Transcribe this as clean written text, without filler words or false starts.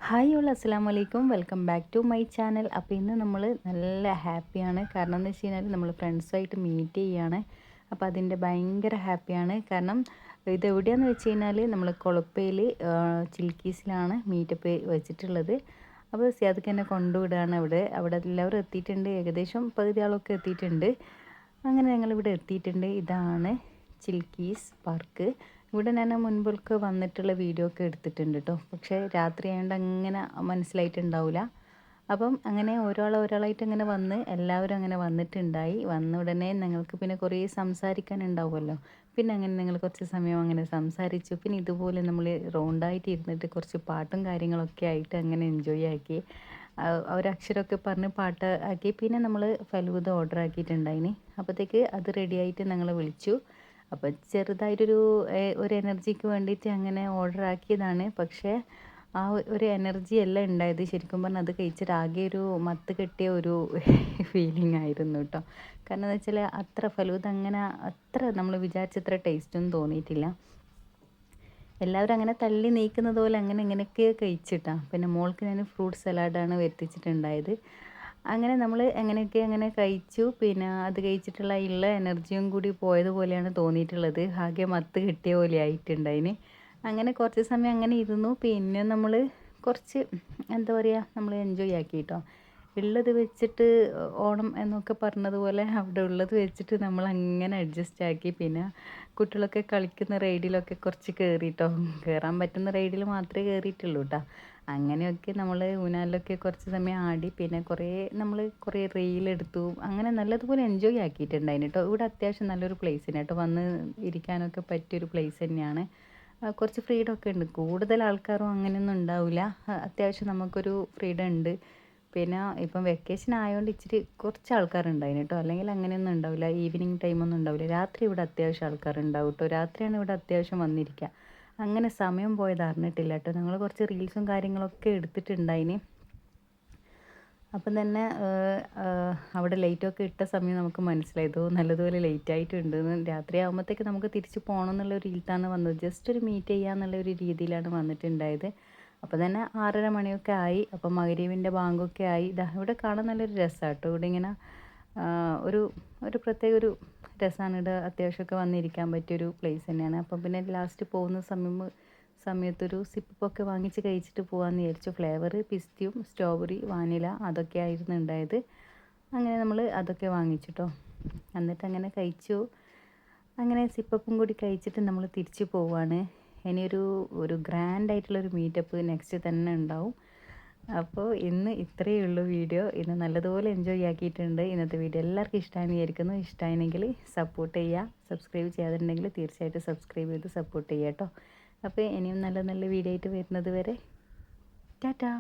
Hi all അസ്സലാമു അലൈക്കും. Welcome back to my channel. അപ്പോൾ ഇന്ന് നമ്മൾ നല്ല ഹാപ്പിയാണ്. കാരണം എന്ന് വെച്ച് കഴിഞ്ഞാൽ നമ്മൾ ഫ്രണ്ട്സുമായിട്ട് മീറ്റ് ചെയ്യുകയാണ്. അപ്പോൾ അതിൻ്റെ ഭയങ്കര ഹാപ്പിയാണ്. കാരണം ഇതെവിടെയാണെന്ന് വെച്ച് കഴിഞ്ഞാൽ നമ്മൾ കൊളപ്പയിൽ ചിൽക്കീസിലാണ് മീറ്റപ്പ് വെച്ചിട്ടുള്ളത്. അപ്പോൾ സിയാദക്ക് എന്നെ കൊണ്ടുവിടുകയാണ്. അവിടെ എല്ലാവരും എത്തിയിട്ടുണ്ട്. ഏകദേശം പകുതി ആളൊക്കെ എത്തിയിട്ടുണ്ട്. അങ്ങനെ ഞങ്ങളിവിടെ എത്തിയിട്ടുണ്ട്. ഇതാണ് ചിൽക്കീസ് പാർക്ക്. ഇവിടെ ഞാൻ മുൻപൊക്കെ വന്നിട്ടുള്ള വീഡിയോ ഒക്കെ എടുത്തിട്ടുണ്ട് കേട്ടോ. പക്ഷേ രാത്രി ആയതുകൊണ്ട് അങ്ങനെ മനസ്സിലായിട്ടുണ്ടാവില്ല. അപ്പം അങ്ങനെ ഒരാളായിട്ട് ഇങ്ങനെ വന്ന് എല്ലാവരും അങ്ങനെ വന്നിട്ടുണ്ടായി. വന്ന ഉടനെ ഞങ്ങൾക്ക് പിന്നെ കുറേ സംസാരിക്കാനുണ്ടാവുമല്ലോ. പിന്നെ അങ്ങനെ ഞങ്ങൾ കുറച്ച് സമയം അങ്ങനെ സംസാരിച്ചു. പിന്നെ ഇതുപോലെ നമ്മൾ റൗണ്ടായിട്ട് ഇരുന്നിട്ട് കുറച്ച് പാട്ടും കാര്യങ്ങളൊക്കെ ആയിട്ട് അങ്ങനെ എൻജോയ് ആക്കി. ഒരക്ഷരമൊക്കെ പറഞ്ഞ് പാട്ട് ആക്കി. പിന്നെ നമ്മൾ ഫലൂദ ഓർഡർ ആക്കിയിട്ടുണ്ടായിന്. അപ്പോഴത്തേക്ക് അത് റെഡി ആയിട്ട് ഞങ്ങൾ വിളിച്ചു. അപ്പോൾ ചെറുതായിട്ടൊരു ഒരു എനർജിക്ക് വേണ്ടിയിട്ട് അങ്ങനെ ഓർഡർ ആക്കിയതാണ്. പക്ഷേ ആ ഒരു എനർജി അല്ല ഉണ്ടായത്. ശരിക്കും പറഞ്ഞാൽ അത് കഴിച്ചിട്ട് ആകെ ഒരു മത്ത് കെട്ടിയ ഒരു ഫീലിംഗ് ആയിരുന്നു കേട്ടോ. കാരണം എന്ന് വെച്ചാൽ അത്ര ഫലൂദ അങ്ങനെ അത്ര നമ്മൾ വിചാരിച്ചത്ര ടേസ്റ്റൊന്നും തോന്നിയിട്ടില്ല. എല്ലാവരും അങ്ങനെ തള്ളി നീക്കുന്നത് പോലെ അങ്ങനെ ഇങ്ങനെയൊക്കെ കഴിച്ചിട്ടാണ്. പിന്നെ മോൾക്ക് ഞാൻ ഫ്രൂട്ട് സലാഡാണ് വരുത്തിച്ചിട്ടുണ്ടായത്. അങ്ങനെ നമ്മൾ എങ്ങനെയൊക്കെ അങ്ങനെ കഴിച്ചു. പിന്നെ അത് കഴിച്ചിട്ടുള്ള ഉള്ള എനർജിയും കൂടി പോയതുപോലെയാണ് തോന്നിയിട്ടുള്ളത്. ആകെ മത്ത് കിട്ടിയ പോലെ ആയിട്ടുണ്ടായിന്. അങ്ങനെ കുറച്ച് സമയം അങ്ങനെ ഇരുന്നു. പിന്നെ നമ്മൾ കുറച്ച് എന്താ പറയുക, നമ്മൾ എൻജോയ് ആക്കി കേട്ടോ. ഉള്ളത് വെച്ചിട്ട് ഓണം എന്നൊക്കെ പറഞ്ഞതുപോലെ അവിടെ ഉള്ളത് വെച്ചിട്ട് നമ്മൾ അങ്ങനെ അഡ്ജസ്റ്റ് ആക്കി. പിന്നെ കുട്ടികളൊക്കെ കളിക്കുന്ന റൈഡിലൊക്കെ കുറച്ച് കയറിയിട്ടോ. കയറാൻ പറ്റുന്ന റൈഡിൽ മാത്രമേ കയറിയിട്ടുള്ളൂ കേട്ടോ. അങ്ങനെയൊക്കെ നമ്മൾ ഊനാലിലൊക്കെ കുറച്ച് സമയം ആടി. പിന്നെ കുറേ റീലെടുത്തു. അങ്ങനെ നല്ലതുപോലെ എൻജോയ് ആക്കിയിട്ടുണ്ടായിന് കേട്ടോ. ഇവിടെ അത്യാവശ്യം നല്ലൊരു പ്ലേസ് തന്നെ കേട്ടോ. വന്ന് ഇരിക്കാനൊക്കെ പറ്റിയൊരു പ്ലേസ് തന്നെയാണ്. കുറച്ച് ഫ്രീഡം ഒക്കെ ഉണ്ട്. കൂടുതൽ ആൾക്കാരും അങ്ങനെയൊന്നും ഉണ്ടാവില്ല. അത്യാവശ്യം നമുക്കൊരു ഫ്രീഡം ഉണ്ട്. പിന്നെ ഇപ്പം വെക്കേഷൻ ആയതുകൊണ്ട് ഇച്ചിരി കുറച്ച് ആൾക്കാരുണ്ടായിന് കേട്ടോ. അല്ലെങ്കിൽ അങ്ങനെയൊന്നും ഉണ്ടാവില്ല. ഈവനിങ് ടൈമൊന്നും ഉണ്ടാവില്ല. രാത്രി ഇവിടെ അത്യാവശ്യം ആൾക്കാരുണ്ടാവും കേട്ടോ. രാത്രിയാണ് ഇവിടെ അത്യാവശ്യം വന്നിരിക്കുക. അങ്ങനെ സമയം പോയത് അറിഞ്ഞിട്ടില്ല കേട്ടോ. ഞങ്ങൾ കുറച്ച് റീൽസും കാര്യങ്ങളൊക്കെ എടുത്തിട്ടുണ്ടായിന്. അപ്പം തന്നെ അവിടെ ലൈറ്റൊക്കെ ഇട്ട സമയം നമുക്ക് മനസ്സിലായതോ നല്ലതുപോലെ ലേറ്റ് ആയിട്ടുണ്ടെന്ന്. രാത്രി ആകുമ്പോഴത്തേക്ക് നമുക്ക് തിരിച്ച് പോകണം എന്നുള്ള ഒരു രീതിയിലാണ് വന്നത്. ജസ്റ്റ് ഒരു മീറ്റ് ചെയ്യാന്നുള്ള ഒരു രീതിയിലാണ് വന്നിട്ടുണ്ടായത്. അപ്പോൾ തന്നെ 6:30 മണിയൊക്കെ ആയി. അപ്പം മഗ്‌രിബിൻ്റെ ബാങ്കൊക്കെ ആയി. ഇവിടെ കാണാൻ നല്ലൊരു രസമാണ് കേട്ടോ. ഇവിടെ ഇങ്ങനെ ഒരു പ്രത്യേക ഒരു രസമാണ്. ഇവിടെ അത്യാവശ്യമൊക്കെ വന്നിരിക്കാൻ പറ്റിയൊരു പ്ലേസ് തന്നെയാണ്. അപ്പം പിന്നെ ലാസ്റ്റ് പോകുന്ന സമയത്തൊരു സിപ്പൊക്കെ വാങ്ങിച്ച് കഴിച്ചിട്ട് പോകാമെന്ന് വിചാരിച്ചു. ഫ്ലേവർ പിസ്തയും സ്ട്രോബെറി വാനില അതൊക്കെ ആയിരുന്നു ഉണ്ടായത്. അങ്ങനെ നമ്മൾ അതൊക്കെ വാങ്ങിച്ചിട്ടോ. എന്നിട്ട് അങ്ങനെ കഴിച്ചു. അങ്ങനെ സിപ്പപ്പും കൂടി കഴിച്ചിട്ട് നമ്മൾ തിരിച്ച് പോവുകയാണ്. ഇനിയൊരു ഗ്രാൻഡ് ആയിട്ടുള്ളൊരു മീറ്റപ്പ് നെക്സ്റ്റ് തന്നെ ഉണ്ടാവും. അപ്പോൾ ഇന്ന് ഇത്രയേ ഉള്ളൂ വീഡിയോ. ഇന്ന് നല്ലതുപോലെ എൻജോയ് ആക്കിയിട്ടുണ്ട്. ഇന്നത്തെ വീഡിയോ എല്ലാവർക്കും ഇഷ്ടമായെന്ന് വിചാരിക്കുന്നു. ഇഷ്ടമായെങ്കിൽ സപ്പോർട്ട് ചെയ്യുക. സബ്സ്ക്രൈബ് ചെയ്യാതിട്ടുണ്ടെങ്കിൽ തീർച്ചയായിട്ടും സബ്സ്ക്രൈബ് ചെയ്ത് സപ്പോർട്ട് ചെയ്യുക കേട്ടോ. അപ്പോൾ ഇനിയും നല്ല നല്ല വീഡിയോ ആയിട്ട് വരുന്നത് വരെ ടാറ്റാ.